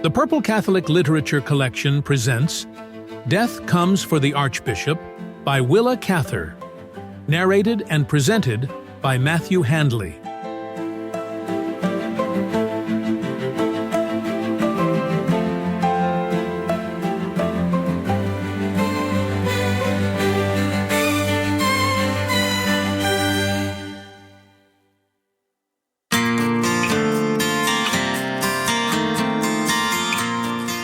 The Purple Catholic Literature Collection presents Death Comes for the Archbishop by Willa Cather, narrated and presented by Matthew Handley.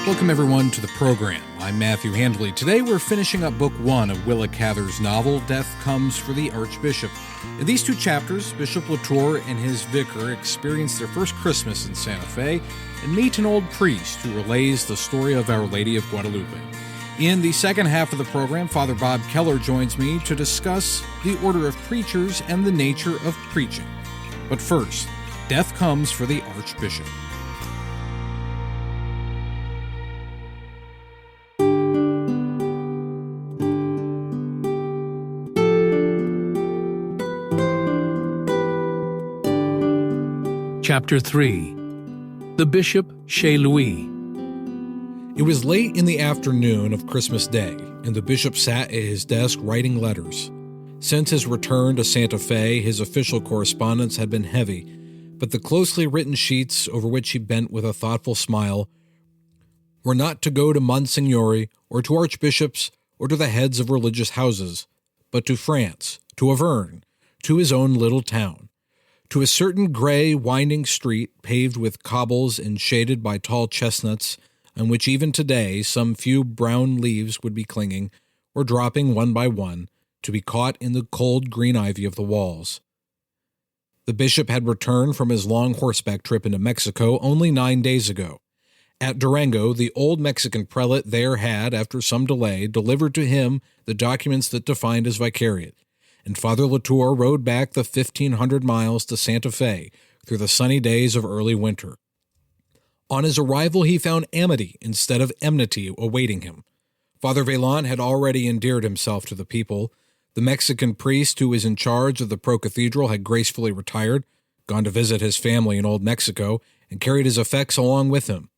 Welcome everyone to the program. I'm Matthew Handley. Today we're finishing up Book 1 of Willa Cather's novel, Death Comes for the Archbishop. In these two chapters, Bishop LaTour and his vicar experience their first Christmas in Santa Fe and meet an old priest who relays the story of Our Lady of Guadloupe. In the second half of the program, Father Bob Keller joins me to discuss the order of preachers and the nature of preaching. But first, Death Comes for the Archbishop. Chapter 3. The Bishop chez Louis. It was late in the afternoon of Christmas Day, and the bishop sat at his desk writing letters. Since his return to Santa Fe, his official correspondence had been heavy, but the closely written sheets over which he bent with a thoughtful smile were not to go to Monsignori or to archbishops or to the heads of religious houses, but to France, to Auvergne, to his own little town. To a certain gray, winding street paved with cobbles and shaded by tall chestnuts, on which even today some few brown leaves would be clinging, or dropping one by one, to be caught in the cold green ivy of the walls. The bishop had returned from his long horseback trip into Mexico only 9 days ago. At Durango, the old Mexican prelate there had, after some delay, delivered to him the documents that defined his vicariate, and Father LaTour rode back the 1,500 miles to Santa Fe through the sunny days of early winter. On his arrival, he found amity instead of enmity awaiting him. Father Velan had already endeared himself to the people. The Mexican priest who was in charge of the pro-cathedral had gracefully retired, gone to visit his family in Old Mexico, and carried his effects along with him.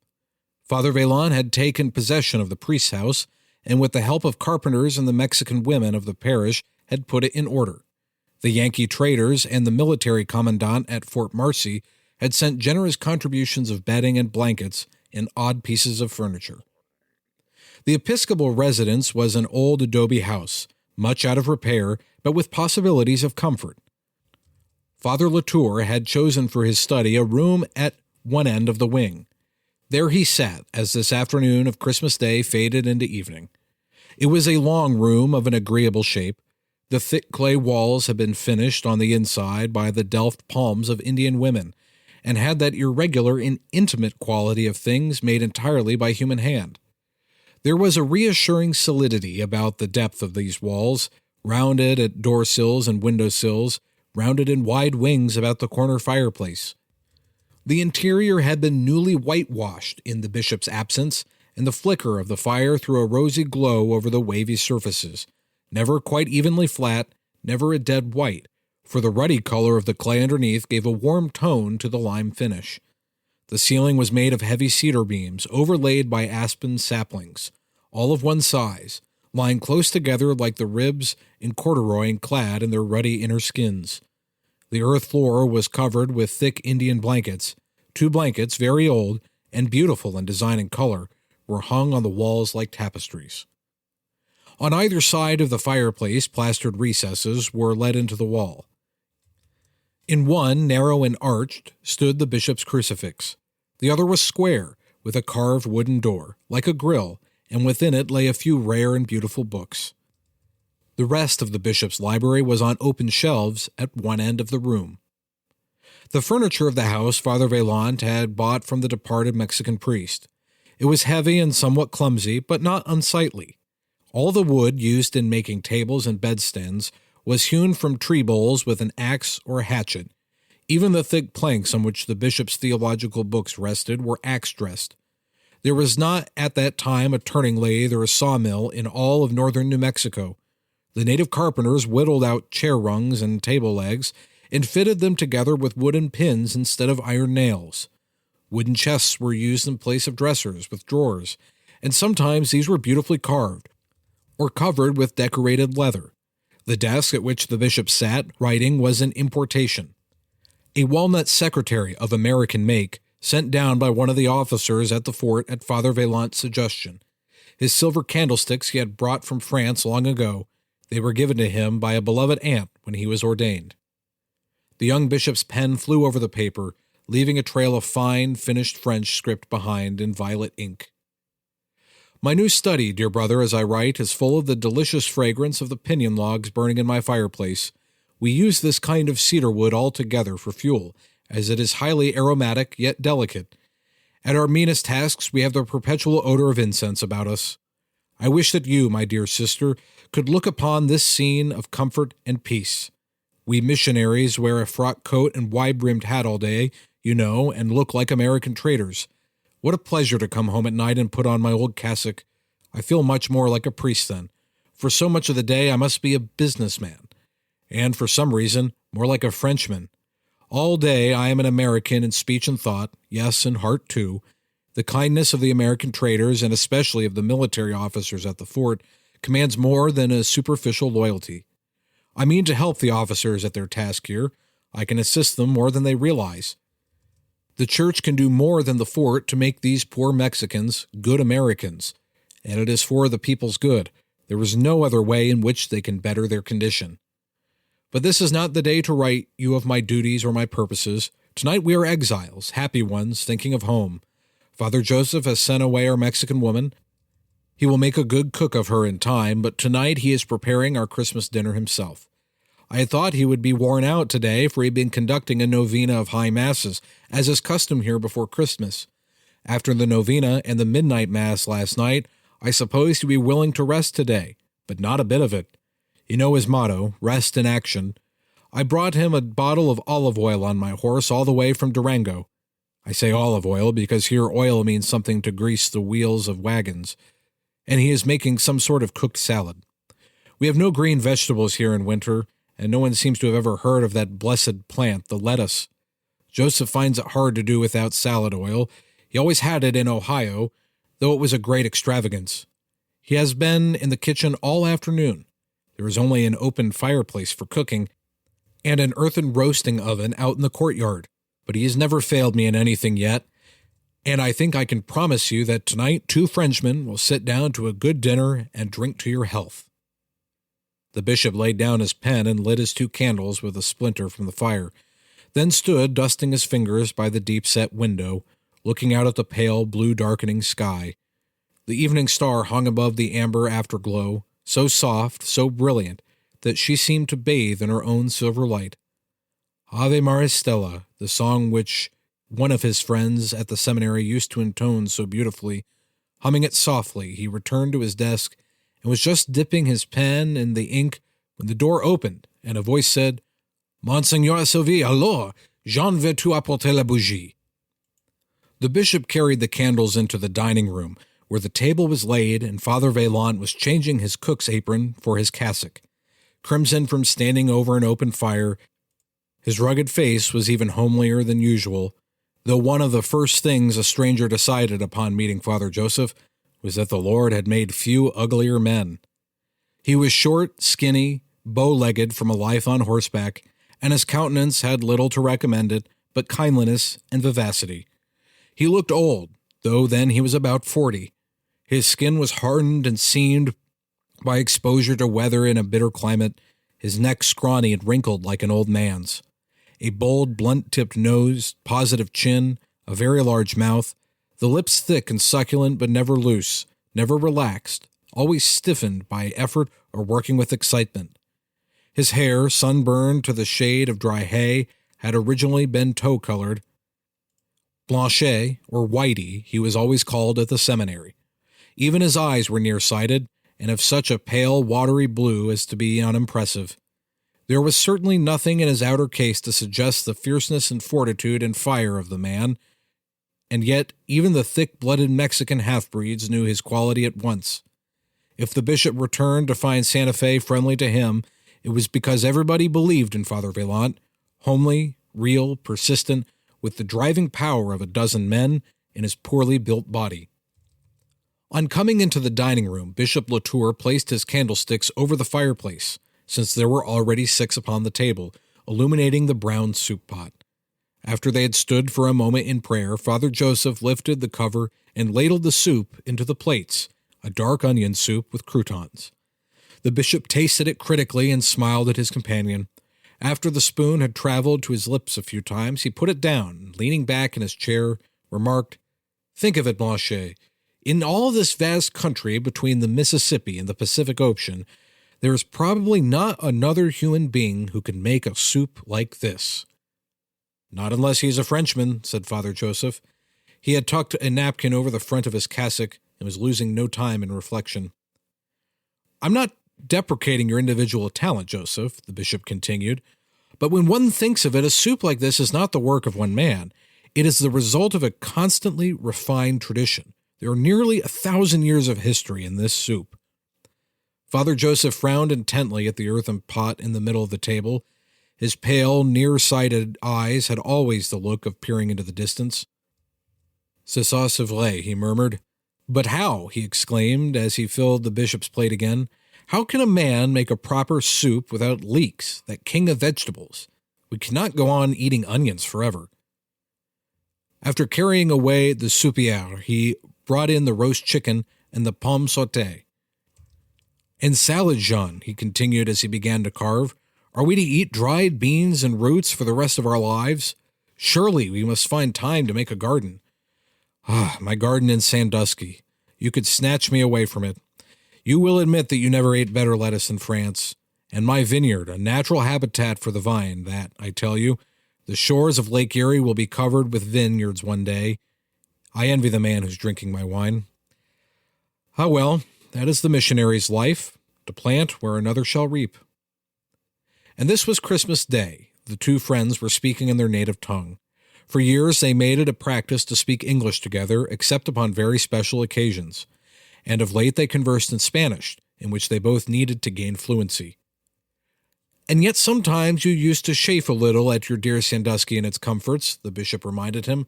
Father Velan had taken possession of the priest's house, and with the help of carpenters and the Mexican women of the parish, had put it in order. The Yankee traders and the military commandant at Fort Marcy had sent generous contributions of bedding and blankets and odd pieces of furniture. The episcopal residence was an old adobe house, much out of repair, but with possibilities of comfort. Father LaTour had chosen for his study a room at one end of the wing. There he sat as this afternoon of Christmas Day faded into evening. It was a long room of an agreeable shape. The thick clay walls had been finished on the inside by the Delft palms of Indian women, and had that irregular and intimate quality of things made entirely by human hand. There was a reassuring solidity about the depth of these walls, rounded at door sills and window sills, rounded in wide wings about the corner fireplace. The interior had been newly whitewashed in the bishop's absence, and the flicker of the fire threw a rosy glow over the wavy surfaces, never quite evenly flat, never a dead white, for the ruddy color of the clay underneath gave a warm tone to the lime finish. The ceiling was made of heavy cedar beams, overlaid by aspen saplings, all of one size, lying close together like the ribs in corduroy and clad in their ruddy inner skins. The earth floor was covered with thick Indian blankets. 2 blankets, very old and beautiful in design and color, were hung on the walls like tapestries. On either side of the fireplace, plastered recesses were let into the wall. In one, narrow and arched, stood the bishop's crucifix. The other was square, with a carved wooden door, like a grill, and within it lay a few rare and beautiful books. The rest of the bishop's library was on open shelves at one end of the room. The furniture of the house Father Velan had bought from the departed Mexican priest. It was heavy and somewhat clumsy, but not unsightly. All the wood used in making tables and bedsteads was hewn from tree boles with an axe or a hatchet. Even the thick planks on which the bishop's theological books rested were axe-dressed. There was not at that time a turning lathe or a sawmill in all of northern New Mexico. The native carpenters whittled out chair rungs and table legs and fitted them together with wooden pins instead of iron nails. Wooden chests were used in place of dressers with drawers, and sometimes these were beautifully carved or covered with decorated leather. The desk at which the bishop sat writing was an importation. A walnut secretary of American make, sent down by one of the officers at the fort at Father Vaillant's suggestion. His silver candlesticks he had brought from France long ago. They were given to him by a beloved aunt when he was ordained. The young bishop's pen flew over the paper, leaving a trail of fine, finished French script behind in violet ink. My new study, dear brother, as I write, is full of the delicious fragrance of the pinon logs burning in my fireplace. We use this kind of cedar wood altogether for fuel, as it is highly aromatic yet delicate. At our meanest tasks we have the perpetual odor of incense about us. I wish that you, my dear sister, could look upon this scene of comfort and peace. We missionaries wear a frock coat and wide-brimmed hat all day, you know, and look like American traders. What a pleasure to come home at night and put on my old cassock. I feel much more like a priest then. For so much of the day I must be a businessman, and for some reason more like a Frenchman. All day I am an American in speech and thought, yes, and heart too. The kindness of the American traders, and especially of the military officers at the fort, commands more than a superficial loyalty. I mean to help the officers at their task here. I can assist them more than they realize. The church can do more than the fort to make these poor Mexicans good Americans, and it is for the people's good. There is no other way in which they can better their condition. But this is not the day to write you of my duties or my purposes. Tonight we are exiles, happy ones, thinking of home. Father Joseph has sent away our Mexican woman. He will make a good cook of her in time, but tonight he is preparing our Christmas dinner himself. I had thought he would be worn out today, for he had been conducting a novena of high masses, as is custom here before Christmas. After the novena and the midnight mass last night, I supposed he'd be willing to rest today, but not a bit of it. You know his motto, rest in action. I brought him a bottle of olive oil on my horse all the way from Durango. I say olive oil because here oil means something to grease the wheels of wagons, and he is making some sort of cooked salad. We have no green vegetables here in winter, and no one seems to have ever heard of that blessed plant, the lettuce. Joseph finds it hard to do without salad oil. He always had it in Ohio, though it was a great extravagance. He has been in the kitchen all afternoon. There is only an open fireplace for cooking, and an earthen roasting oven out in the courtyard, but he has never failed me in anything yet, and I think I can promise you that tonight 2 Frenchmen will sit down to a good dinner and drink to your health. The bishop laid down his pen and lit his 2 candles with a splinter from the fire, then stood dusting his fingers by the deep-set window, looking out at the pale, blue darkening sky. The evening star hung above the amber afterglow, so soft, so brilliant, that she seemed to bathe in her own silver light. Ave Maris Stella, the song which one of his friends at the seminary used to intone so beautifully, humming it softly, he returned to his desk and was just dipping his pen in the ink when the door opened, and a voice said, Monseigneur Sylvie, alors, Jean veux tu apporter la bougie? The bishop carried the candles into the dining room, where the table was laid and Father Vaillant was changing his cook's apron for his cassock. Crimson from standing over an open fire, his rugged face was even homelier than usual, though one of the first things a stranger decided upon meeting Father Joseph was that the Lord had made few uglier men. He was short, skinny, bow-legged from a life on horseback, and his countenance had little to recommend it but kindliness and vivacity. He looked old, though then he was about 40. His skin was hardened and seamed by exposure to weather in a bitter climate, his neck scrawny and wrinkled like an old man's. A bold, blunt-tipped nose, positive chin, a very large mouth, the lips thick and succulent but never loose, never relaxed, always stiffened by effort or working with excitement. His hair, sunburned to the shade of dry hay, had originally been tow-colored. Blanchet, or Whitey, he was always called at the seminary. Even his eyes were nearsighted, and of such a pale, watery blue as to be unimpressive. There was certainly nothing in his outer case to suggest the fierceness and fortitude and fire of the man, and yet even the thick-blooded Mexican half-breeds knew his quality at once. If the bishop returned to find Santa Fe friendly to him, it was because everybody believed in Father Vaillant, homely, real, persistent, with the driving power of a dozen men in his poorly built body. On coming into the dining room, Bishop LaTour placed his candlesticks over the fireplace, since there were already 6 upon the table, illuminating the brown soup pot. After they had stood for a moment in prayer, Father Joseph lifted the cover and ladled the soup into the plates, a dark onion soup with croutons. The bishop tasted it critically and smiled at his companion. After the spoon had traveled to his lips a few times, he put it down, and leaning back in his chair, remarked, "Think of it, Blanchet. In all this vast country between the Mississippi and the Pacific Ocean, there is probably not another human being who can make a soup like this." "Not unless he's a Frenchman," said Father Joseph. He had tucked a napkin over the front of his cassock and was losing no time in reflection. "I'm not deprecating your individual talent, Joseph," the bishop continued, "but when one thinks of it, a soup like this is not the work of one man. It is the result of a constantly refined tradition. There are nearly 1,000 years of history in this soup." Father Joseph frowned intently at the earthen pot in the middle of the table. His pale, nearsighted eyes had always the look of peering into the distance. "C'est ça, c'est vrai," he murmured. "But how?" he exclaimed as he filled the bishop's plate again. "How can a man make a proper soup without leeks, that king of vegetables? We cannot go on eating onions forever." After carrying away the soupière, he brought in the roast chicken and the pomme sautée. "And salad, Jean," he continued as he began to carve. "Are we to eat dried beans and roots for the rest of our lives? Surely we must find time to make a garden. Ah, my garden in Sandusky. You could snatch me away from it. You will admit that you never ate better lettuce in France. And my vineyard, a natural habitat for the vine, that, I tell you, the shores of Lake Erie will be covered with vineyards one day. I envy the man who's drinking my wine. Ah well, that is the missionary's life, to plant where another shall reap." And this was Christmas Day. The two friends were speaking in their native tongue. For years they made it a practice to speak English together, except upon very special occasions. And of late they conversed in Spanish, in which they both needed to gain fluency. "And yet sometimes you used to chafe a little at your dear Sandusky and its comforts," the bishop reminded him,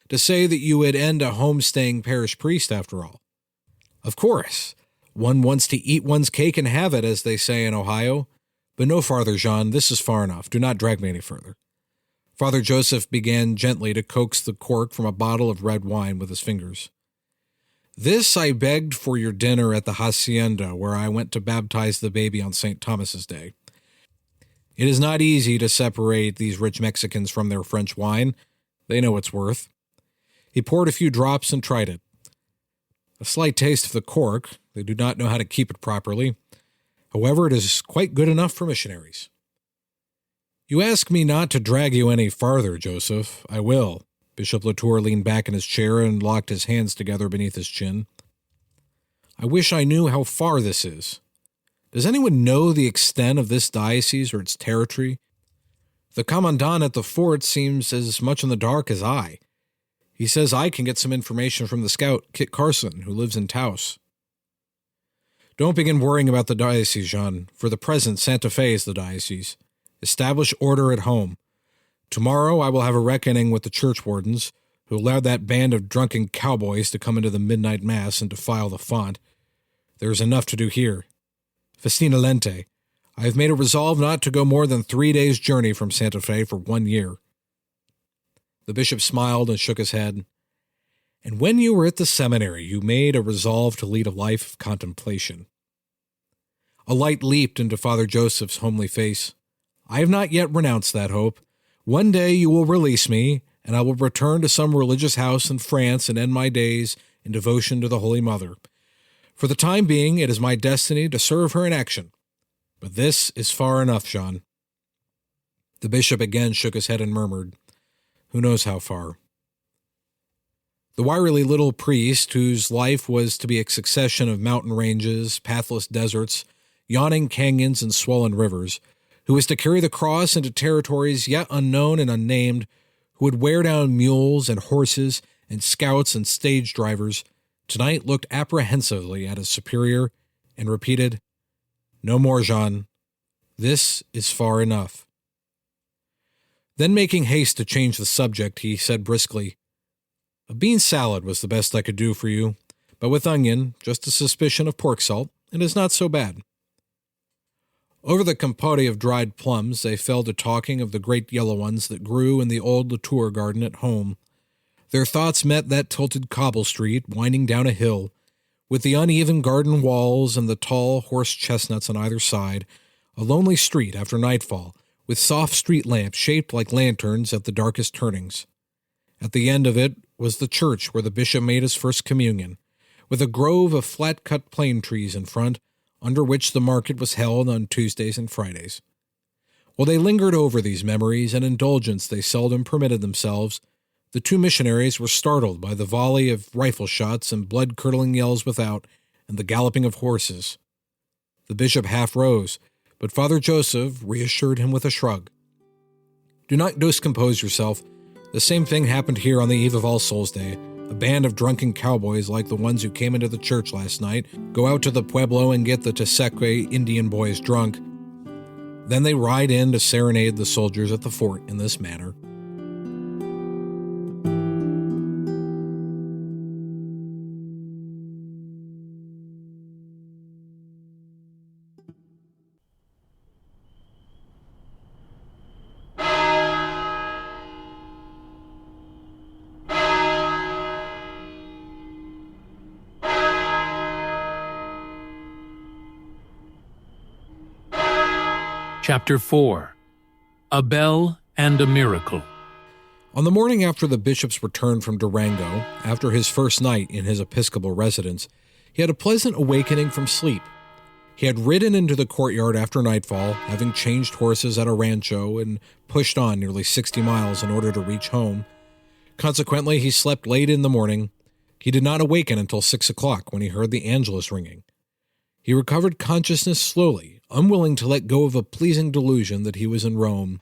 "to say that you would end a home-staying parish priest after all." "Of course. One wants to eat one's cake and have it, as they say in Ohio. But no farther, Jean. This is far enough. Do not drag me any further." Father Joseph began gently to coax the cork from a bottle of red wine with his fingers. "This I begged for your dinner at the hacienda where I went to baptize the baby on St. Thomas's Day. It is not easy to separate these rich Mexicans from their French wine. They know its worth." He poured a few drops and tried it. A slight taste of the cork. They do not know how to keep it properly. However, it is quite good enough for missionaries. "You ask me not to drag you any farther, Joseph. I will." Bishop LaTour leaned back in his chair and locked his hands together beneath his chin. "I wish I knew how far this is. Does anyone know the extent of this diocese or its territory? The commandant at the fort seems as much in the dark as I. He says I can get some information from the scout, Kit Carson, who lives in Taos." "Don't begin worrying about the diocese, Jean. For the present, Santa Fe is the diocese. Establish order at home. Tomorrow I will have a reckoning with the church wardens, who allowed that band of drunken cowboys to come into the midnight mass and defile the font. There is enough to do here. Festina lente. I have made a resolve not to go more than 3 days' journey from Santa Fe for 1 year." The bishop smiled and shook his head. "And when you were at the seminary, you made a resolve to lead a life of contemplation." A light leaped into Father Joseph's homely face. "I have not yet renounced that hope. One day you will release me, and I will return to some religious house in France and end my days in devotion to the Holy Mother. For the time being, it is my destiny to serve her in action. But this is far enough, Jean." The bishop again shook his head and murmured, "Who knows how far?" The wiry little priest, whose life was to be a succession of mountain ranges, pathless deserts, yawning canyons, and swollen rivers, who was to carry the cross into territories yet unknown and unnamed, who would wear down mules and horses and scouts and stage drivers, tonight looked apprehensively at his superior and repeated, "No more, Jean. This is far enough." Then, making haste to change the subject, he said briskly, "A bean salad was the best I could do for you, but with onion, just a suspicion of pork salt, it is not so bad." Over the compote of dried plums, they fell to talking of the great yellow ones that grew in the old LaTour garden at home. Their thoughts met that tilted cobble street winding down a hill, with the uneven garden walls and the tall horse chestnuts on either side, a lonely street after nightfall, with soft street lamps shaped like lanterns at the darkest turnings. At the end of it was the church where the bishop made his first communion, with a grove of flat-cut plane trees in front, under which the market was held on Tuesdays and Fridays. While they lingered over these memories, an indulgence they seldom permitted themselves, the two missionaries were startled by the volley of rifle shots and blood-curdling yells without, and the galloping of horses. The bishop half rose, but Father Joseph reassured him with a shrug. "Do not discompose yourself. The same thing happened here on the eve of All Souls' Day. A band of drunken cowboys like the ones who came into the church last night go out to the pueblo and get the Teseque Indian boys drunk. Then they ride in to serenade the soldiers at the fort in this manner." Chapter 4. A Bell and a Miracle. On the morning after the bishop's return from Durango, after his first night in his episcopal residence, he had a pleasant awakening from sleep. He had ridden into the courtyard after nightfall, having changed horses at a rancho and pushed on nearly 60 miles in order to reach home. Consequently, he slept late in the morning. He did not awaken until 6 o'clock when he heard the Angelus ringing. He recovered consciousness slowly, unwilling to let go of a pleasing delusion that he was in Rome.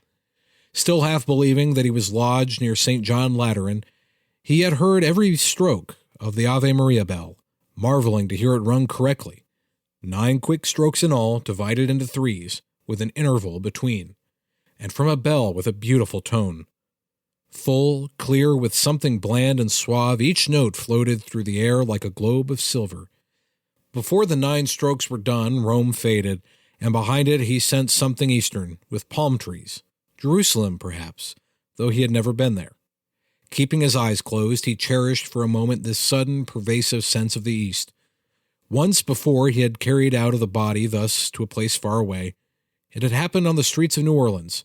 Still half believing that he was lodged near St. John Lateran, he had heard every stroke of the Ave Maria bell, marveling to hear it rung correctly. 9 quick strokes in all, divided into 3s, with an interval between, and from a bell with a beautiful tone. Full, clear, with something bland and suave, each note floated through the air like a globe of silver. Before the 9 strokes were done, Rome faded, and behind it he sensed something eastern, with palm trees. Jerusalem, perhaps, though he had never been there. Keeping his eyes closed, he cherished for a moment this sudden, pervasive sense of the East. Once before he had carried out of the body thus to a place far away. It had happened on the streets of New Orleans.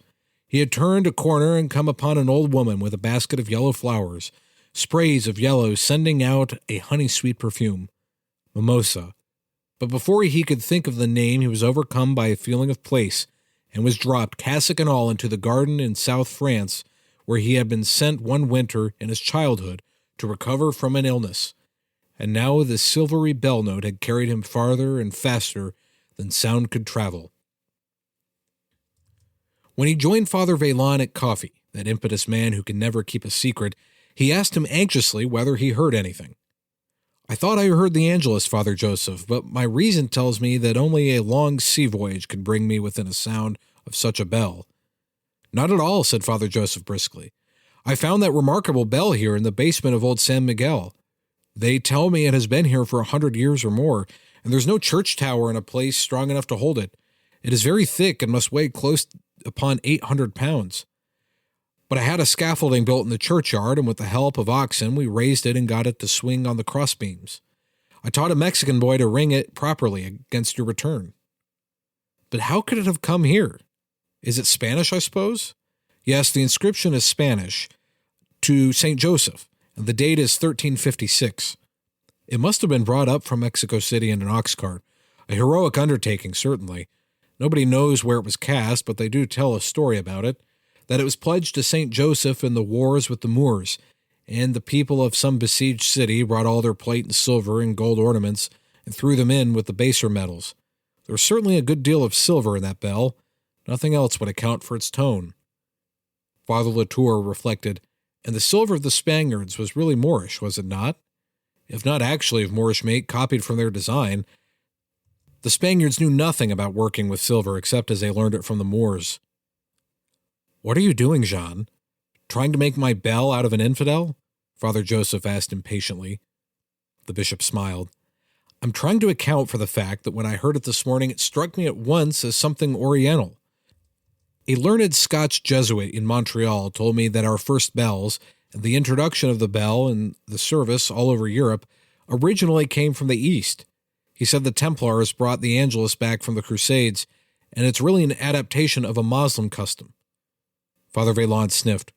He had turned a corner and come upon an old woman with a basket of yellow flowers, sprays of yellow sending out a honey-sweet perfume. Mimosa. But before he could think of the name, he was overcome by a feeling of place, and was dropped, cassock and all, into the garden in South France, where he had been sent one winter in his childhood to recover from an illness. And now the silvery bell note had carried him farther and faster than sound could travel. When he joined Father Vaillant at coffee, that impetuous man who can never keep a secret, he asked him anxiously whether he heard anything. "I thought I heard the Angelus, Father Joseph, but my reason tells me that only a long sea voyage could bring me within a sound of such a bell." "Not at all," said Father Joseph briskly. "I found that remarkable bell here in the basement of old San Miguel. They tell me it has been here for 100 years or more, and there's no church tower in a place strong enough to hold it. It is very thick and must weigh close upon 800 pounds. But I had a scaffolding built in the churchyard, and with the help of oxen, we raised it and got it to swing on the crossbeams. I taught a Mexican boy to ring it properly against your return." "But how could it have come here? Is it Spanish, I suppose?" "Yes, the inscription is Spanish, to St. Joseph, and the date is 1356. It must have been brought up from Mexico City in an ox cart. A heroic undertaking, certainly. Nobody knows where it was cast, but they do tell a story about it, that it was pledged to St. Joseph in the wars with the Moors, and the people of some besieged city brought all their plate and silver and gold ornaments and threw them in with the baser metals. There was certainly a good deal of silver in that bell. Nothing else would account for its tone." Father LaTour reflected, "And the silver of the Spaniards was really Moorish, was it not? If not actually of Moorish make, copied from their design. The Spaniards knew nothing about working with silver except as they learned it from the Moors." "What are you doing, Jean? Trying to make my bell out of an infidel?" Father Joseph asked impatiently. The bishop smiled. "I'm trying to account for the fact that when I heard it this morning, it struck me at once as something oriental. A learned Scotch Jesuit in Montreal told me that our first bells, and the introduction of the bell and the service all over Europe, originally came from the East. He said the Templars brought the Angelus back from the Crusades, and it's really an adaptation of a Moslem custom." Father Vaillant sniffed.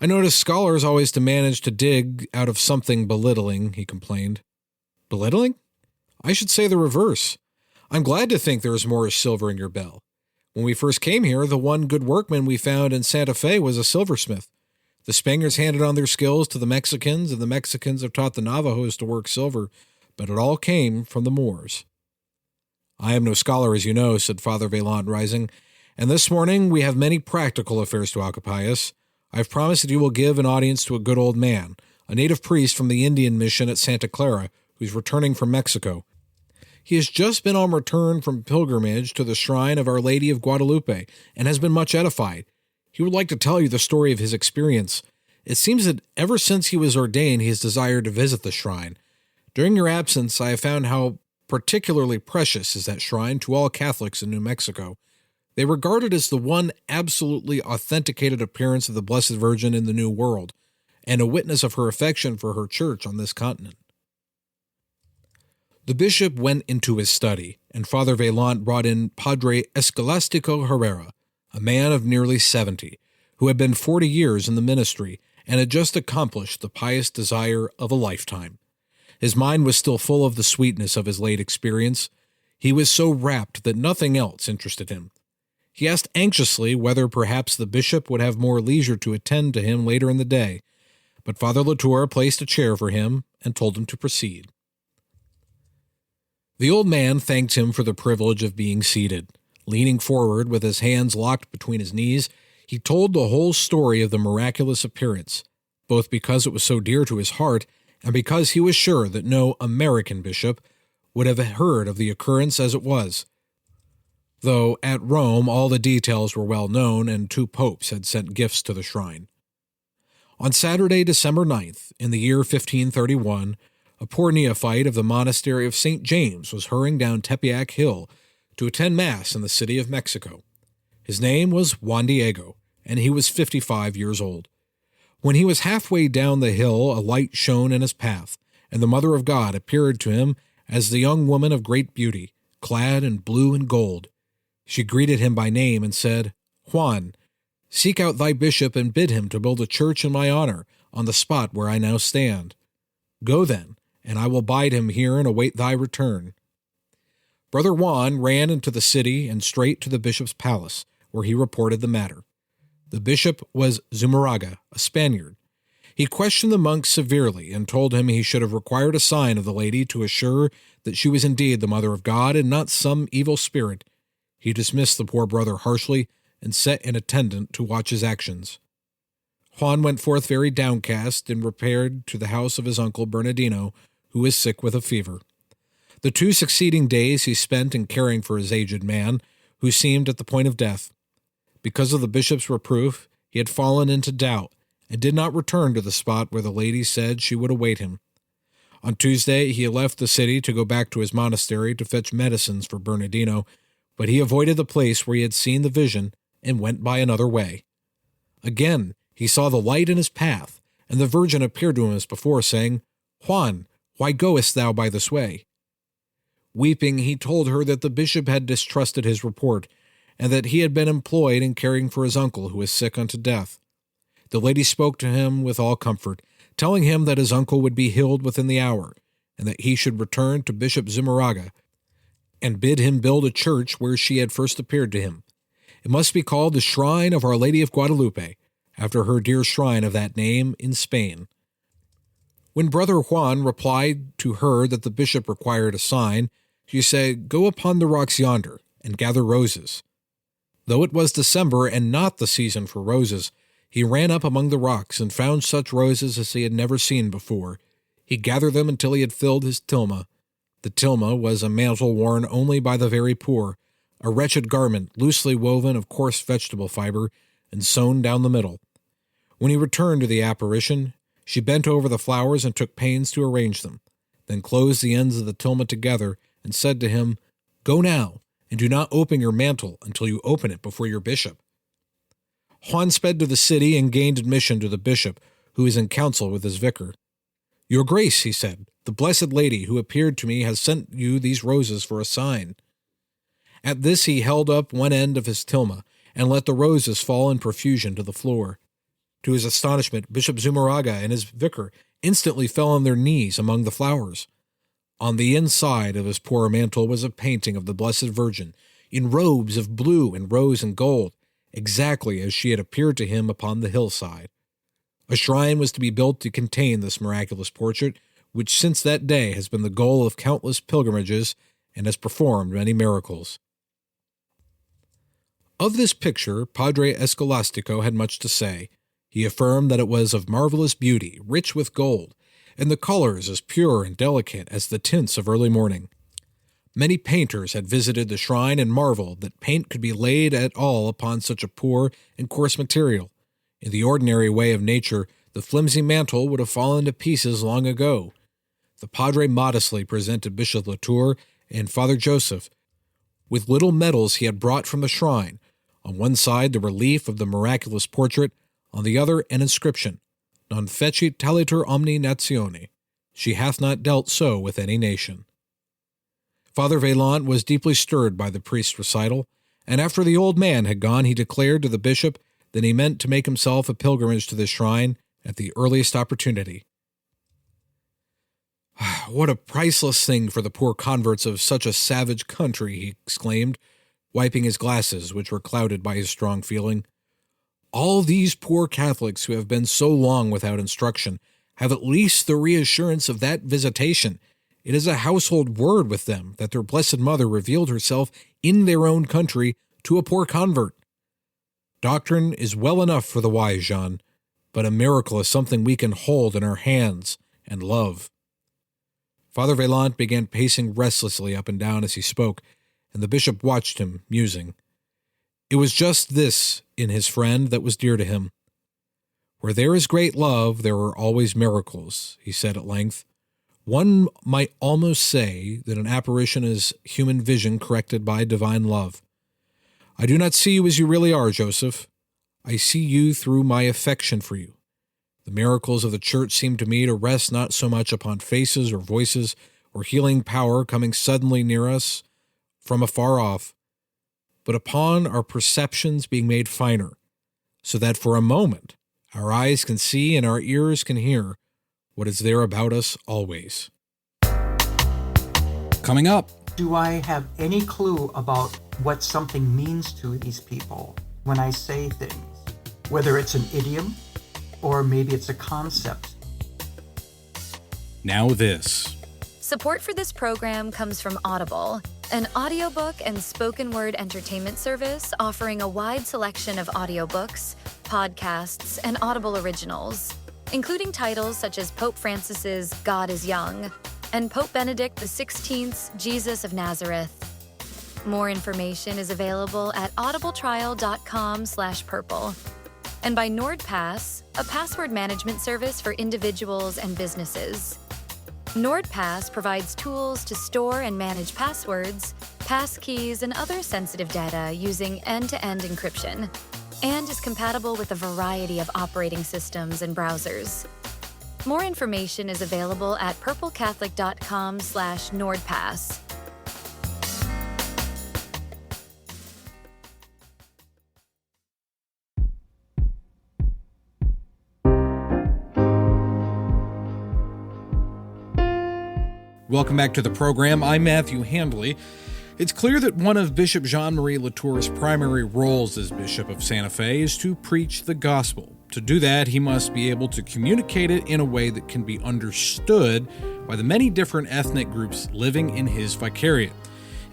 "I notice scholars always to manage to dig out of something belittling," he complained. "Belittling? I should say the reverse. I'm glad to think there is more silver in your bell. When we first came here, the one good workman we found in Santa Fe was a silversmith. The Spaniards handed on their skills to the Mexicans, and the Mexicans have taught the Navajos to work silver, but it all came from the Moors." "I am no scholar, as you know," said Father Vaillant, rising, "and this morning we have many practical affairs to occupy us. I have promised that you will give an audience to a good old man, a native priest from the Indian mission at Santa Clara, who is returning from Mexico. He has just been on return from pilgrimage to the shrine of Our Lady of Guadloupe, and has been much edified. He would like to tell you the story of his experience. It seems that ever since he was ordained, he has desired to visit the shrine. During your absence, I have found how particularly precious is that shrine to all Catholics in New Mexico. They regard it as the one absolutely authenticated appearance of the Blessed Virgin in the New World, and a witness of her affection for her church on this continent." The bishop went into his study, and Father Vaillant brought in Padre Escolastico Herrera, a man of nearly 70, who had been 40 years in the ministry and had just accomplished the pious desire of a lifetime. His mind was still full of the sweetness of his late experience. He was so rapt that nothing else interested him. He asked anxiously whether perhaps the bishop would have more leisure to attend to him later in the day, but Father LaTour placed a chair for him and told him to proceed. The old man thanked him for the privilege of being seated. Leaning forward with his hands locked between his knees, he told the whole story of the miraculous appearance, both because it was so dear to his heart and because he was sure that no American bishop would have heard of the occurrence as it was, though at Rome all the details were well known and 2 popes had sent gifts to the shrine. On Saturday, December 9th, in the year 1531, a poor neophyte of the monastery of St. James was hurrying down Tepeyac Hill to attend Mass in the city of Mexico. His name was Juan Diego, and he was 55 years old. When he was halfway down the hill, a light shone in his path, and the Mother of God appeared to him as the young woman of great beauty, clad in blue and gold. She greeted him by name and said, "Juan, seek out thy bishop and bid him to build a church in my honor on the spot where I now stand. Go then, and I will bide him here and await thy return." Brother Juan ran into the city and straight to the bishop's palace, where he reported the matter. The bishop was Zumarraga, a Spaniard. He questioned the monk severely and told him he should have required a sign of the lady to assure that she was indeed the Mother of God and not some evil spirit. He dismissed the poor brother harshly and set an attendant to watch his actions. Juan went forth very downcast and repaired to the house of his uncle Bernardino, who was sick with a fever. The 2 succeeding days he spent in caring for his aged man, who seemed at the point of death. Because of the bishop's reproof, he had fallen into doubt, and did not return to the spot where the lady said she would await him. On Tuesday he left the city to go back to his monastery to fetch medicines for Bernardino, but he avoided the place where he had seen the vision and went by another way. Again he saw the light in his path, and the Virgin appeared to him as before, saying, "Juan, why goest thou by this way?" Weeping, he told her that the bishop had distrusted his report, and that he had been employed in caring for his uncle, who was sick unto death. The lady spoke to him with all comfort, telling him that his uncle would be healed within the hour, and that he should return to Bishop Zumarraga, and bid him build a church where she had first appeared to him. It must be called the Shrine of Our Lady of Guadalupe, after her dear shrine of that name in Spain. When Brother Juan replied to her that the bishop required a sign, she said, "Go upon the rocks yonder, and gather roses." Though it was December and not the season for roses, he ran up among the rocks and found such roses as he had never seen before. He gathered them until he had filled his tilma. The tilma was a mantle worn only by the very poor, a wretched garment loosely woven of coarse vegetable fiber, and sewn down the middle. When he returned to the apparition, she bent over the flowers and took pains to arrange them, then closed the ends of the tilma together and said to him, "Go now, and do not open your mantle until you open it before your bishop." Juan sped to the city and gained admission to the bishop, who was in council with his vicar. "Your Grace," he said, "the Blessed Lady who appeared to me has sent you these roses for a sign." At this he held up one end of his tilma and let the roses fall in profusion to the floor. To his astonishment, Bishop Zumarraga and his vicar instantly fell on their knees among the flowers. On the inside of his poor mantle was a painting of the Blessed Virgin, in robes of blue and rose and gold, exactly as she had appeared to him upon the hillside. A shrine was to be built to contain this miraculous portrait, which since that day has been the goal of countless pilgrimages and has performed many miracles. Of this picture, Padre Escolastico had much to say. He affirmed that it was of marvelous beauty, rich with gold, and the colors as pure and delicate as the tints of early morning. Many painters had visited the shrine and marveled that paint could be laid at all upon such a poor and coarse material. In the ordinary way of nature, the flimsy mantle would have fallen to pieces long ago. The padre modestly presented Bishop LaTour and Father Joseph with little medals he had brought from the shrine, on one side the relief of the miraculous portrait, on the other an inscription, Non fecit talitur omni natione, she hath not dealt so with any nation. Father Vaillant was deeply stirred by the priest's recital, and after the old man had gone he declared to the bishop that he meant to make himself a pilgrimage to the shrine at the earliest opportunity. "What a priceless thing for the poor converts of such a savage country," he exclaimed, wiping his glasses, which were clouded by his strong feeling. "All these poor Catholics who have been so long without instruction have at least the reassurance of that visitation. It is a household word with them that their Blessed Mother revealed herself in their own country to a poor convert. Doctrine is well enough for the wise, Jean, but a miracle is something we can hold in our hands and love." Father Vaillant began pacing restlessly up and down as he spoke, and the bishop watched him, musing. It was just this in his friend that was dear to him. "Where there is great love, there are always miracles," he said at length. "One might almost say that an apparition is human vision corrected by divine love. I do not see you as you really are, Joseph. I see you through my affection for you. The miracles of the Church seem to me to rest not so much upon faces or voices or healing power coming suddenly near us from afar off, but upon our perceptions being made finer, so that for a moment our eyes can see and our ears can hear what is there about us always." Coming up. Do I have any clue about what something means to these people when I say things? Whether it's an idiom or maybe it's a concept. Now this. Support for this program comes from Audible, an audiobook and spoken word entertainment service offering a wide selection of audiobooks, podcasts, and Audible originals, including titles such as Pope Francis's God is Young and Pope Benedict XVI's Jesus of Nazareth. More information is available at audibletrial.com/purple. And by NordPass, a password management service for individuals and businesses. NordPass provides tools to store and manage passwords, passkeys, and other sensitive data using end-to-end encryption, and is compatible with a variety of operating systems and browsers. More information is available at purplecatholic.com/NordPass. Welcome back to the program. I'm Matthew Handley. It's clear that one of Bishop Jean-Marie LaTour's primary roles as Bishop of Santa Fe is to preach the gospel. To do that, he must be able to communicate it in a way that can be understood by the many different ethnic groups living in his vicariate.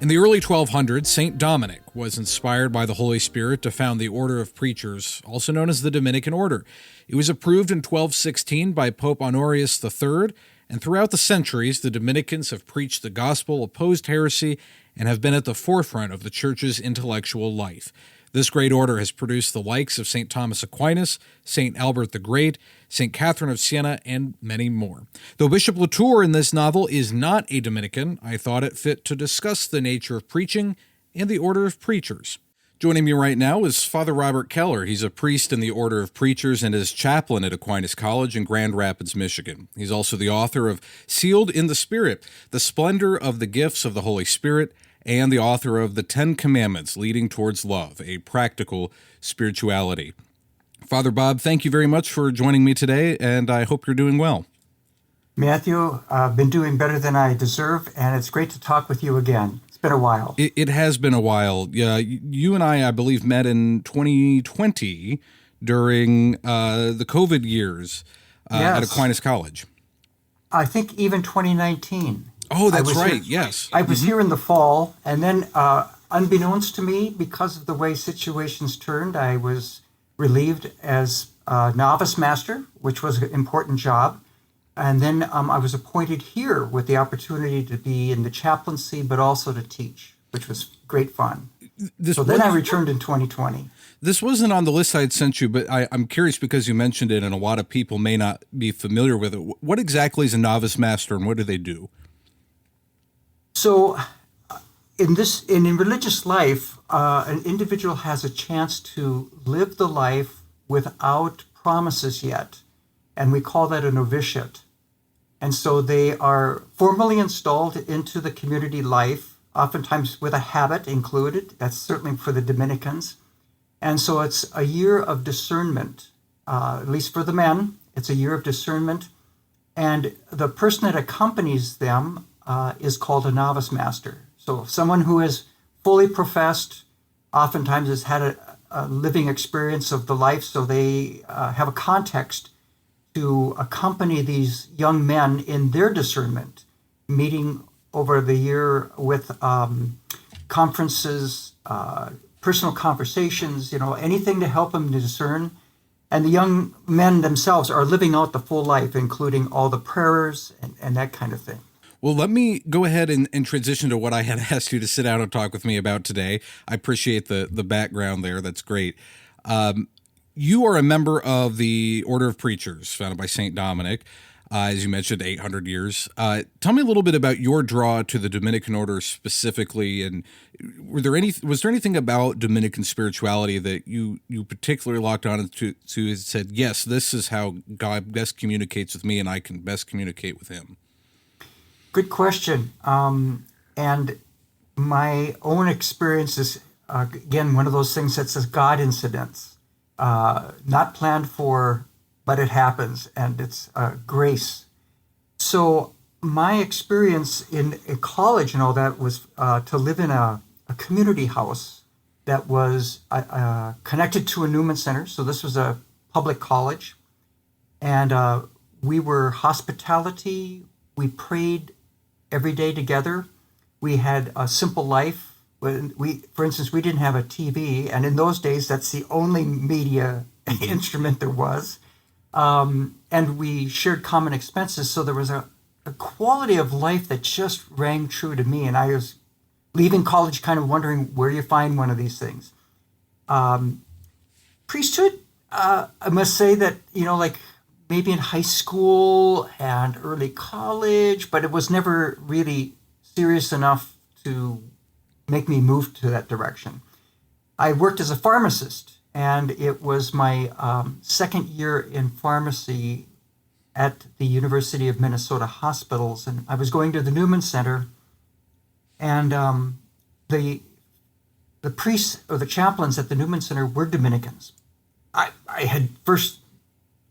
In the early 1200s, St. Dominic was inspired by the Holy Spirit to found the Order of Preachers, also known as the Dominican Order. It was approved in 1216 by Pope Honorius III, and throughout the centuries, the Dominicans have preached the gospel, opposed heresy, and have been at the forefront of the Church's intellectual life. This great order has produced the likes of St. Thomas Aquinas, St. Albert the Great, St. Catherine of Siena, and many more. Though Bishop LaTour in this novel is not a Dominican, I thought it fit to discuss the nature of preaching and the order of preachers. Joining me right now is Father Robert Keller. He's a priest in the Order of Preachers and is chaplain at Aquinas College in Grand Rapids, Michigan. He's also the author of Sealed in the Spirit, The Splendor of the Gifts of the Holy Spirit, and the author of The 10 Commandments Leading Towards Love, a Practical Spirituality. Father Bob, thank you very much for joining me today, and I hope you're doing well. Matthew, I've been doing better than I deserve, and it's great to talk with you again. It's been a while. It has been a while. You and I believe, met in 2020 during the COVID years at Aquinas College. I think even 2019. Oh, that's right. Yes. I was here in the fall, and then unbeknownst to me, because of the way situations turned, I was relieved as novice master, which was an important job. And then I was appointed here with the opportunity to be in the chaplaincy, but also to teach, which was great fun. Then I returned in 2020. This wasn't on the list I had sent you, but I'm curious because you mentioned it and a lot of people may not be familiar with it. What exactly is a novice master and what do they do? So in religious life, an individual has a chance to live the life without promises yet. And we call that a novitiate. And so they are formally installed into the community life, oftentimes with a habit included. That's certainly for the Dominicans. And so it's a year of discernment, at least for the men. It's a year of discernment. And the person that accompanies them is called a novice master. So someone who is fully professed, oftentimes has had a living experience of the life, so they have a context to accompany these young men in their discernment, meeting over the year with conferences, personal conversations, anything to help them to discern. And the young men themselves are living out the full life, including all the prayers and that kind of thing. Well, let me go ahead and transition to what I had asked you to sit down and talk with me about today. I appreciate the background there. That's great. You are a member of the Order of Preachers, founded by St. Dominic, as you mentioned, 800 years. Tell me a little bit about your draw to the Dominican order specifically, and was there anything about Dominican spirituality that you particularly locked on to and said, yes, this is how God best communicates with me and I can best communicate with him? Good question. And my own experience is, again, one of those things that says God incidents. Not planned for, but it happens, and it's grace. So my experience in college and all that was to live in a community house that was connected to a Newman Center. So this was a public college, and we were hospitality. We prayed every day together. We had a simple life. For instance, we didn't have a TV, and in those days, that's the only media instrument there was. And we shared common expenses, so there was a quality of life that just rang true to me. And I was leaving college kind of wondering where you find one of these things. Priesthood, I must say that, like maybe in high school and early college, but it was never really serious enough to make me move to that direction. I worked as a pharmacist, and it was my second year in pharmacy at the University of Minnesota Hospitals, and I was going to the Newman Center, and the priests or the chaplains at the Newman Center were Dominicans. I had first,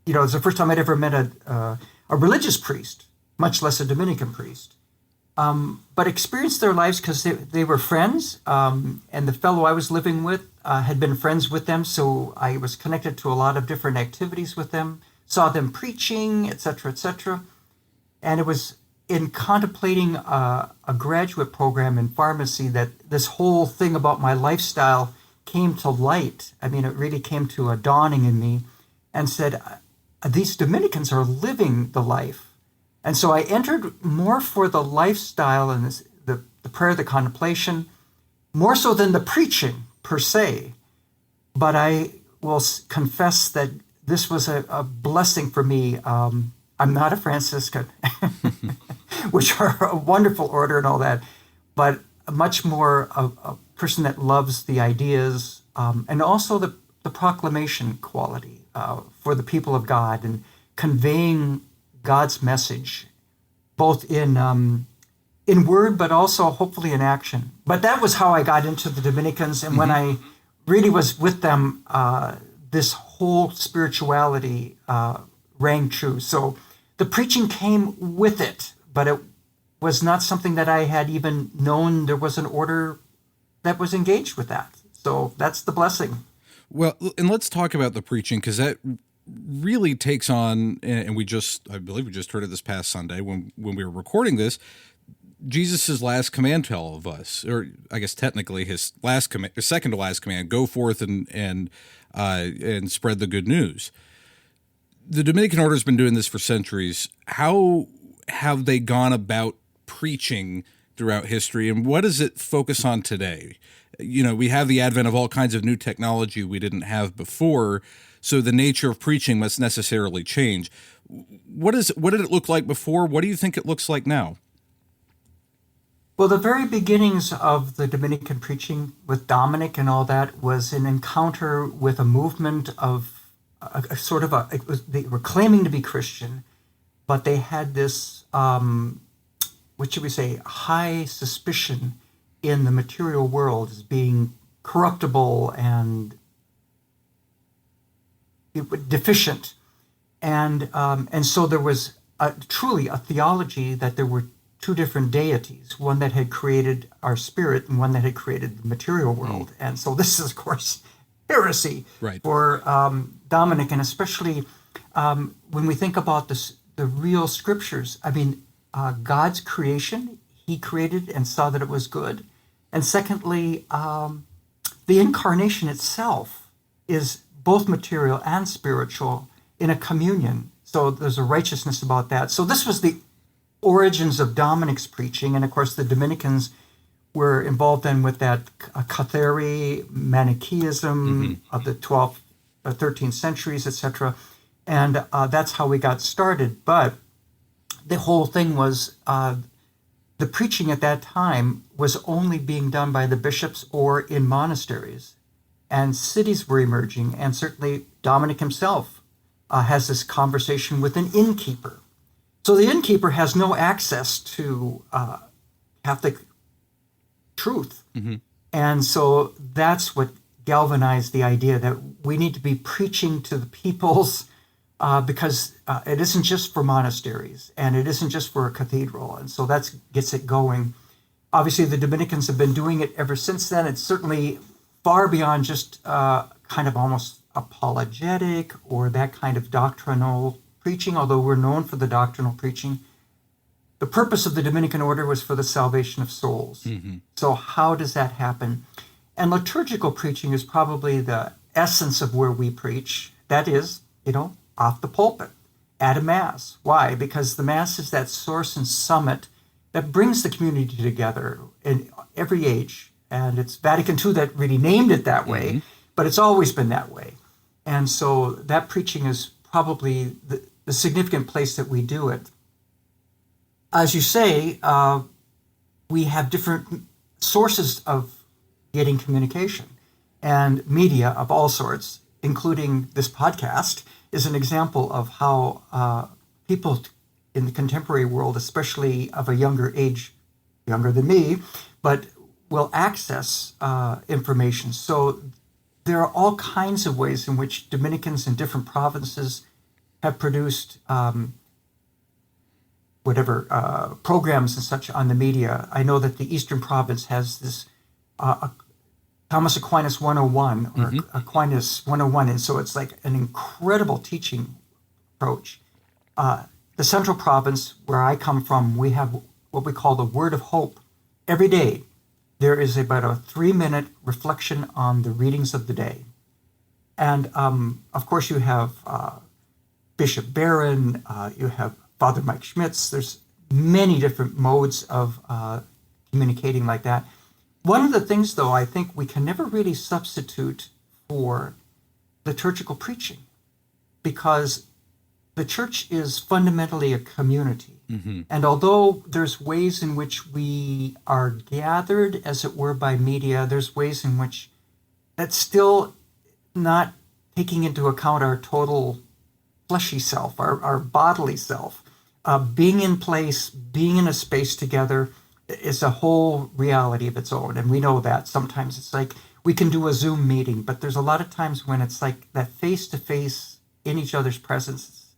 it was the first time I'd ever met a religious priest, much less a Dominican priest. But experienced their lives because they were friends, and the fellow I was living with had been friends with them, so I was connected to a lot of different activities with them, saw them preaching, etc., etc. And it was in contemplating a graduate program in pharmacy that this whole thing about my lifestyle came to light. I mean, it really came to a dawning in me and said, these Dominicans are living the life. And so I entered more for the lifestyle and the prayer, the contemplation, more so than the preaching per se. but I will confess that this was a blessing for me. I'm not a Franciscan, which are a wonderful order and all that, but much more a person that loves the ideas and also the proclamation quality for the people of God and conveying God's message, both in word, but also hopefully in action. But that was how I got into the Dominicans, and when I really was with them, this whole spirituality rang true. So the preaching came with it, but it was not something that I had even known there was an order that was engaged with that. So that's the blessing. Well, and let's talk about the preaching, because that really takes on, and I believe we just heard it this past Sunday when we were recording this, Jesus' last command to all of us, or I guess technically his second to last command: go forth and spread the good news. The Dominican order has been doing this for centuries. How have they gone about preaching throughout history, and what does it focus on today? We have the advent of all kinds of new technology we didn't have before, so the nature of preaching must necessarily change. What did it look like before? What do you think it looks like now? Well, the very beginnings of the Dominican preaching with Dominic and all that was an encounter with a movement of they were claiming to be Christian, but they had this, what should we say, high suspicion in the material world as being corruptible and deficient. And so there was truly a theology that there were two different deities, one that had created our spirit and one that had created the material world. And so this is, of course, heresy for Dominic, and especially when we think about the real scriptures. I mean, God's creation, he created and saw that it was good. And secondly, the incarnation itself is both material and spiritual in a communion. So there's a righteousness about that. So this was the origins of Dominic's preaching, and of course the Dominicans were involved then with that Cathari Manichaeism of the 12th or 13th centuries, etc. And that's how we got started. But the whole thing was the preaching at that time was only being done by the bishops or in monasteries, and cities were emerging. And certainly Dominic himself has this conversation with an innkeeper. So the innkeeper has no access to Catholic truth. And so that's what galvanized the idea that we need to be preaching to the peoples, because it isn't just for monasteries and it isn't just for a cathedral. And so that gets it going. Obviously, the Dominicans have been doing it ever since then. It's certainly far beyond just kind of almost apologetic or that kind of doctrinal preaching, although we're known for the doctrinal preaching. The purpose of the Dominican order was for the salvation of souls. So how does that happen? And liturgical preaching is probably the essence of where we preach. That is, off the pulpit, at a Mass. Why? Because the Mass is that source and summit that brings the community together in every age. And it's Vatican II that really named it that way, but it's always been that way. And so that preaching is probably the significant place that we do it. As you say, we have different sources of getting communication, and media of all sorts, including this podcast, is an example of how people in the contemporary world, especially of a younger age, younger than me, but will access information. So there are all kinds of ways in which Dominicans in different provinces have produced programs and such on the media. I know that the Eastern Province has this Thomas Aquinas 101 or Aquinas 101, and so it's like an incredible teaching approach. The Central Province, where I come from, we have what we call the Word of Hope. Every day, there is about a 3-minute reflection on the readings of the day. And of course, you have Bishop Barron, you have Father Mike Schmitz. There's many different modes of communicating like that. One of the things, though, I think we can never really substitute for liturgical preaching, because the church is fundamentally a community. And although there's ways in which we are gathered, as it were, by media, there's ways in which that's still not taking into account our total fleshy self, our bodily self. Being in place, being in a space together is a whole reality of its own. And we know that sometimes it's like we can do a Zoom meeting, but there's a lot of times when it's like that face-to-face in each other's presence.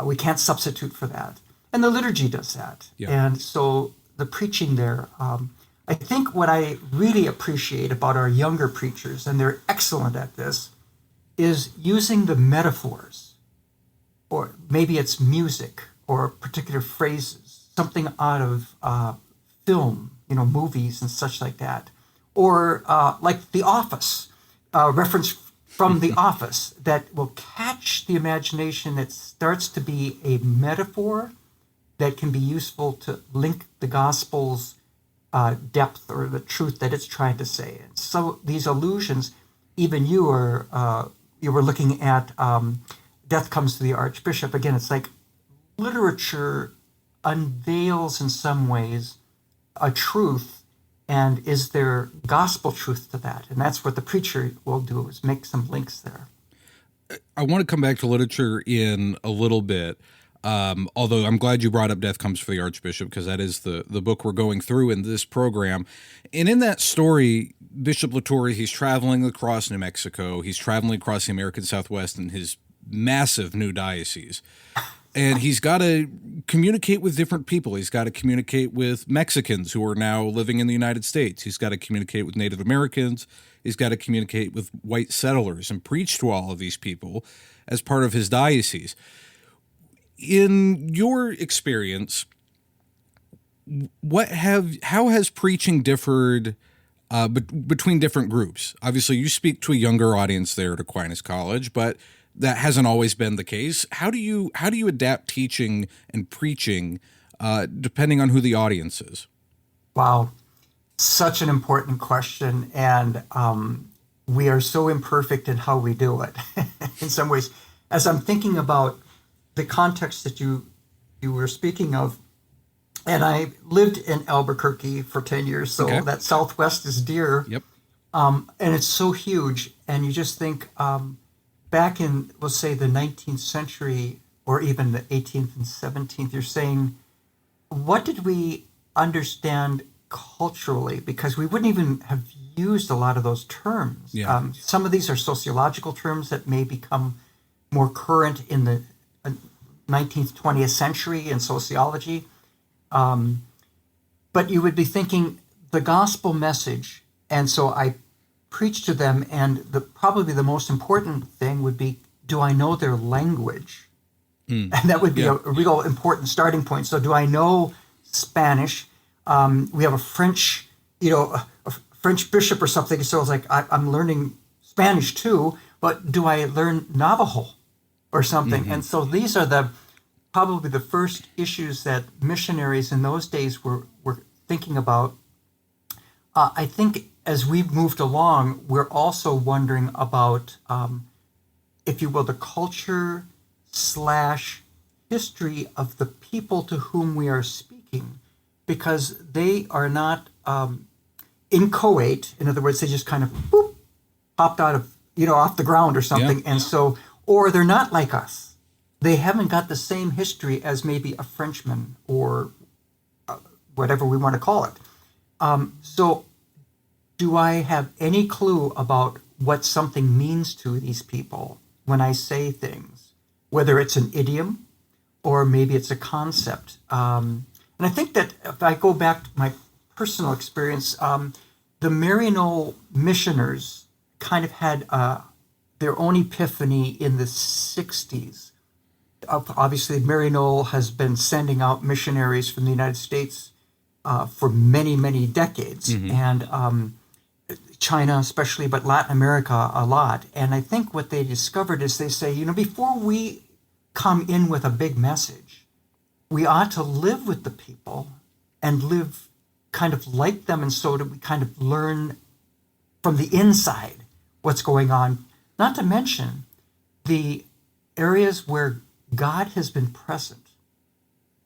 We can't substitute for that. And the liturgy does that. Yeah. And so the preaching there, I think what I really appreciate about our younger preachers, and they're excellent at this, is using the metaphors, or maybe it's music or particular phrases, something out of film, movies and such like that. Or like The Office, reference from The Office that will catch the imagination, that starts to be a metaphor that can be useful to link the gospel's depth or the truth that it's trying to say. And so these allusions, even you were looking at Death Comes to the Archbishop. Again, it's like literature unveils in some ways a truth, and is there gospel truth to that? And that's what the preacher will do, is make some links there. I want to come back to literature in a little bit. Although I'm glad you brought up Death Comes for the Archbishop, because that is the book we're going through in this program. And in that story, Bishop LaTour, he's traveling across New Mexico. He's traveling across the American Southwest in his massive new diocese. And he's got to communicate with different people. He's got to communicate with Mexicans who are now living in the United States. He's got to communicate with Native Americans. He's got to communicate with white settlers and preach to all of these people as part of his diocese. In your experience, how has preaching differed between different groups? Obviously, you speak to a younger audience there at Aquinas College, but that hasn't always been the case. How do you adapt teaching and preaching depending on who the audience is? Wow, such an important question, and we are so imperfect in how we do it. In some ways, as I'm thinking about the context that you were speaking of, and I lived in Albuquerque for 10 years, so Okay. that Southwest is dear. Yep. And it's so huge, and you just think back in, let's say, the 19th century, or even the 18th and 17th, you're saying, what did we understand culturally? Because we wouldn't even have used a lot of those terms. Yeah. Some of these are sociological terms that may become more current in the 19th, 20th century in sociology. But you would be thinking the gospel message. And so I preach to them, and probably the most important thing would be, do I know their language? And that would be a real important starting point. So do I know Spanish? We have a French, a French bishop or something. So it's like, I'm learning Spanish too, but do I learn Navajo or something? And so these are probably the first issues that missionaries in those days were thinking about. I think as we've moved along, we're also wondering about, if you will, the culture / history of the people to whom we are speaking, because they are not inchoate. In other words, they just kind of popped out of, off the ground or something. Yeah. And so, or they're not like us. They haven't got the same history as maybe a Frenchman or whatever we want to call it. So do I have any clue about what something means to these people when I say things, whether it's an idiom or maybe it's a concept? And I think that if I go back to my personal experience, the Maryknoll missioners kind of had their own epiphany in the 60s. Obviously, Maryknoll has been sending out missionaries from the United States for many, many decades, and China especially, but Latin America a lot. And I think what they discovered is they say, before we come in with a big message, we ought to live with the people and live kind of like them, and so that we kind of learn from the inside what's going on, not to mention the areas where God has been present.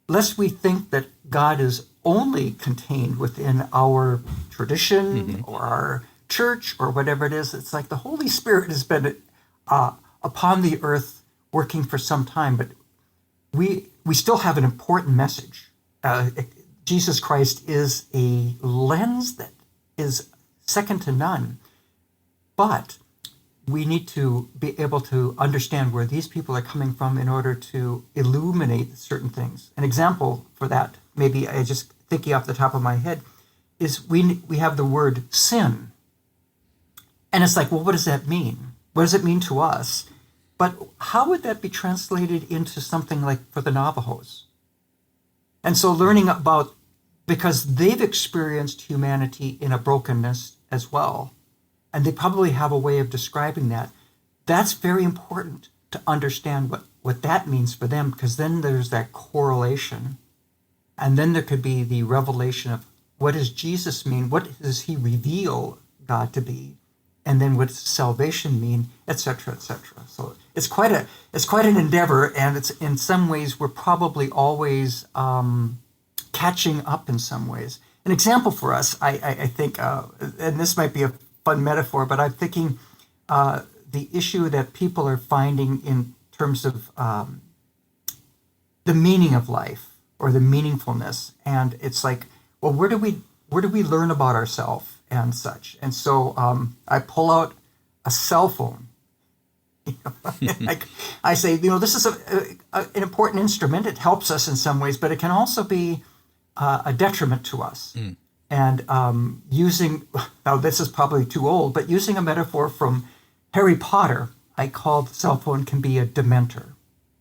Lest we think that God is only contained within our tradition or our church or whatever it is. It's like the Holy Spirit has been upon the earth working for some time, but we still have an important message. Jesus Christ is a lens that is second to none, but we need to be able to understand where these people are coming from in order to illuminate certain things. An example for that, maybe I just thinking off the top of my head, is we have the word sin. And it's like, well, what does that mean? What does it mean to us? But how would that be translated into something like for the Navajos? And so learning about, because they've experienced humanity in a brokenness as well, and they probably have a way of describing that. That's very important to understand what that means for them, because then there's that correlation. And then there could be the revelation of what does Jesus mean? What does he reveal God to be? And then what does salvation mean, et cetera, et cetera. So it's quite an endeavor, and it's in some ways we're probably always catching up in some ways. An example for us, I think, and this might be a fun metaphor, but I'm thinking the issue that people are finding in terms of the meaning of life or the meaningfulness, and it's like, well, where do we learn about ourselves and such? And so I pull out a cell phone. I say, this is an important instrument. It helps us in some ways, but it can also be a detriment to us. And using, now this is probably too old, but using a metaphor from Harry Potter, I call the cell phone can be a dementor.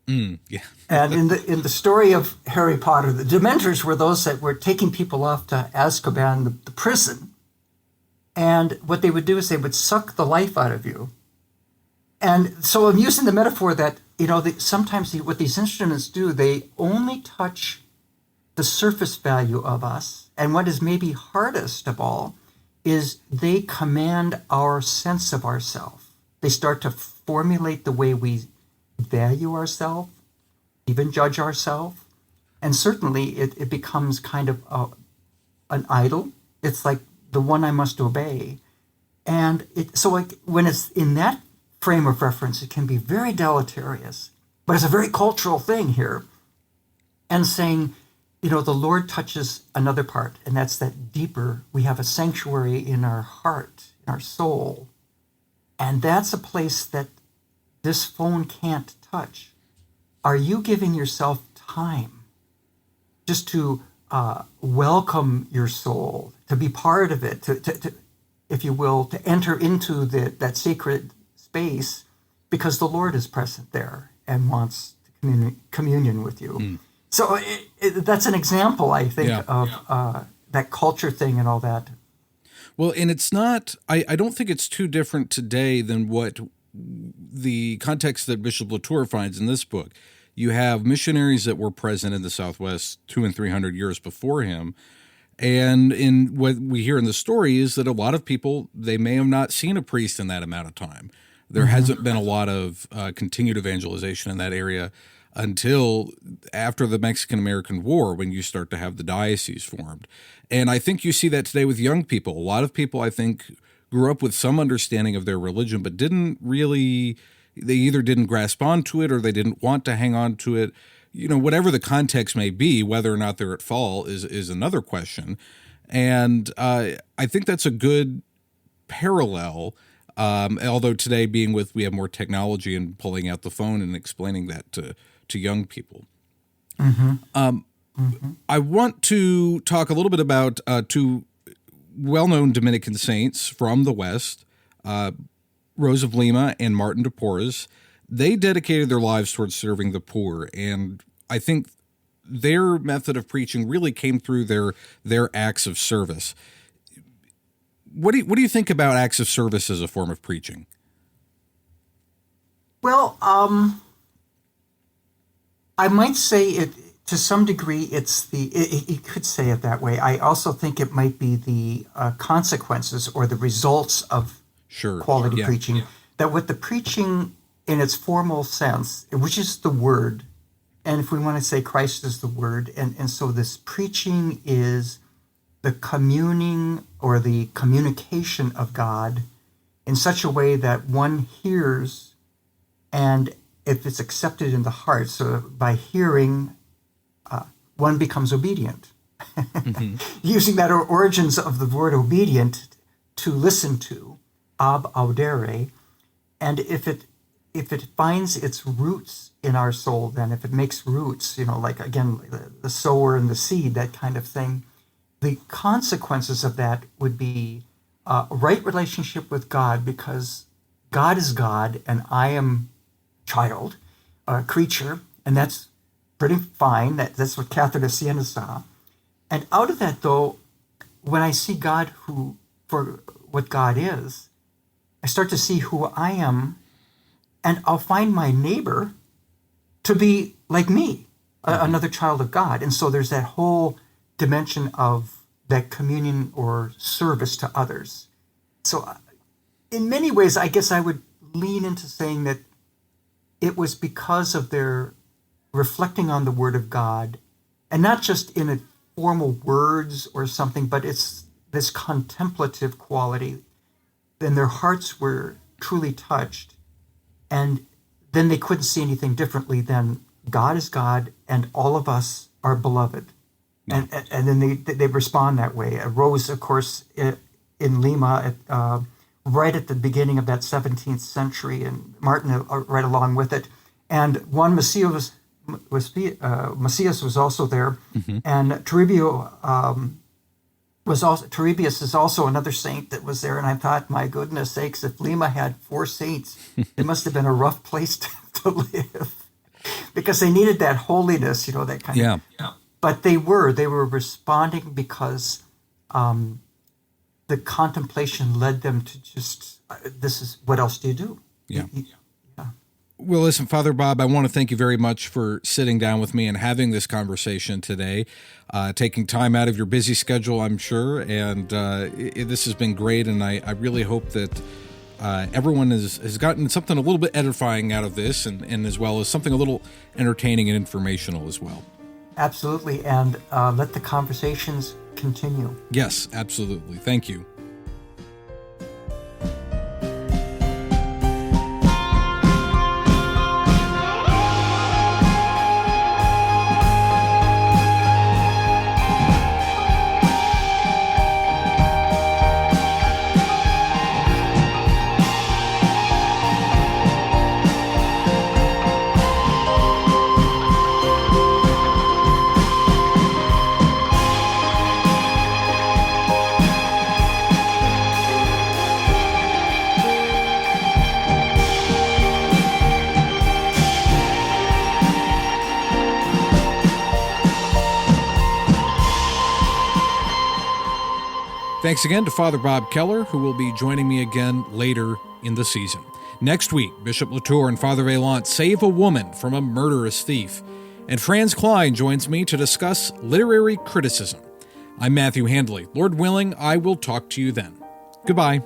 Yeah. And in the story of Harry Potter, the dementors were those that were taking people off to Azkaban, the prison. And what they would do is they would suck the life out of you. And so I'm using the metaphor that, sometimes what these instruments do, they only touch the surface value of us. And what is maybe hardest of all is they command our sense of ourself. They start to formulate the way we value ourselves, even judge ourselves. And certainly it becomes kind of an idol. It's like the one I must obey. And when it's in that frame of reference, it can be very deleterious. But it's a very cultural thing here. And saying, the Lord touches another part, and that's that deeper. We have a sanctuary in our heart, in our soul. And that's a place that this phone can't touch. Are you giving yourself time just to welcome your soul, to be part of it, to if you will, to enter into that sacred space, because the Lord is present there and wants to communion with you. So that's an example, I think, of that culture thing and all that. Well, and it's not, I don't think it's too different today than what the context that Bishop LaTour finds in this book. You have missionaries that were present in the Southwest 200 and 300 years before him. And in what we hear in the story is that a lot of people, they may have not seen a priest in that amount of time. There hasn't been a lot of continued evangelization in that area until after the Mexican-American War, when you start to have the diocese formed. And I think you see that today with young people. A lot of people, I think, grew up with some understanding of their religion, but didn't really, they either didn't grasp onto it or they didn't want to hang on to it. Whatever the context may be, whether or not they're at fault is another question. And I think that's a good parallel. Although today we have more technology and pulling out the phone and explaining that to young people. I want to talk a little bit about two well-known Dominican saints from the West, Rose of Lima and Martin de Porres. They dedicated their lives towards serving the poor, and I think their method of preaching really came through their acts of service. What do you think about acts of service as a form of preaching? Well, I might say it to some degree. You could say it that way. I also think it might be the consequences or the results of quality Yeah. preaching. Yeah. That with the preaching in its formal sense, which is the word, and if we want to say Christ is the word, and so this preaching is the communing or the communication of God in such a way that one hears, and if it's accepted in the heart, so by hearing, one becomes obedient. Using that origins of the word obedient to listen to, ab audere, and if it finds its roots in our soul, then if it makes roots, like again, the sower and the seed, that kind of thing, the consequences of that would be a right relationship with God, because God is God and I am child, a creature, and that's pretty fine. That's what Catherine of Siena saw. And out of that, though, when I see God for what God is, I start to see who I am, and I'll find my neighbor to be like me, another child of God. And so there's that whole dimension of that communion or service to others. So in many ways, I guess I would lean into saying that it was because of their reflecting on the Word of God, and not just in a formal words or something, but it's this contemplative quality. Then their hearts were truly touched, and then they couldn't see anything differently than God is God, and all of us are beloved. And then they respond that way. It arose, of course, in Lima, right at the beginning of that 17th century, and Martin right along with it. And Juan Macias was also there, and Toribio is also another saint that was there. And I thought, my goodness sakes, if Lima had 4 saints, it must have been a rough place to live, because they needed that holiness, that kind of. Yeah. But they were responding because the contemplation led them to just, this is, what else do you do? Yeah. Well, listen, Father Bob, I want to thank you very much for sitting down with me and having this conversation today, taking time out of your busy schedule, I'm sure. And this has been great. And I really hope that everyone has gotten something a little bit edifying out of this, and as well as something a little entertaining and informational as well. Absolutely. And let the conversations continue. Yes, absolutely. Thank you. Thanks again to Father Bob Keller, who will be joining me again later in the season. Next week, Bishop LaTour and Father Vaillant save a woman from a murderous thief. And Franz Klein joins me to discuss literary criticism. I'm Matthew Handley. Lord willing, I will talk to you then. Goodbye.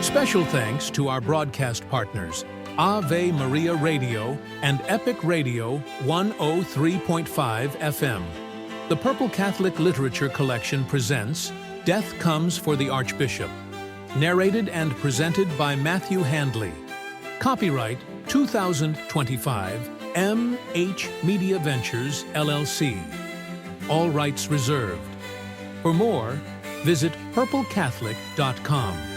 Special thanks to our broadcast partners, Ave Maria Radio and Epic Radio 103.5 FM. The Purple Catholic Literature Collection presents Death Comes for the Archbishop, narrated and presented by Matthew Handley. Copyright 2025 M.H. Media Ventures, LLC. All rights reserved. For more, visit purplecatholic.com.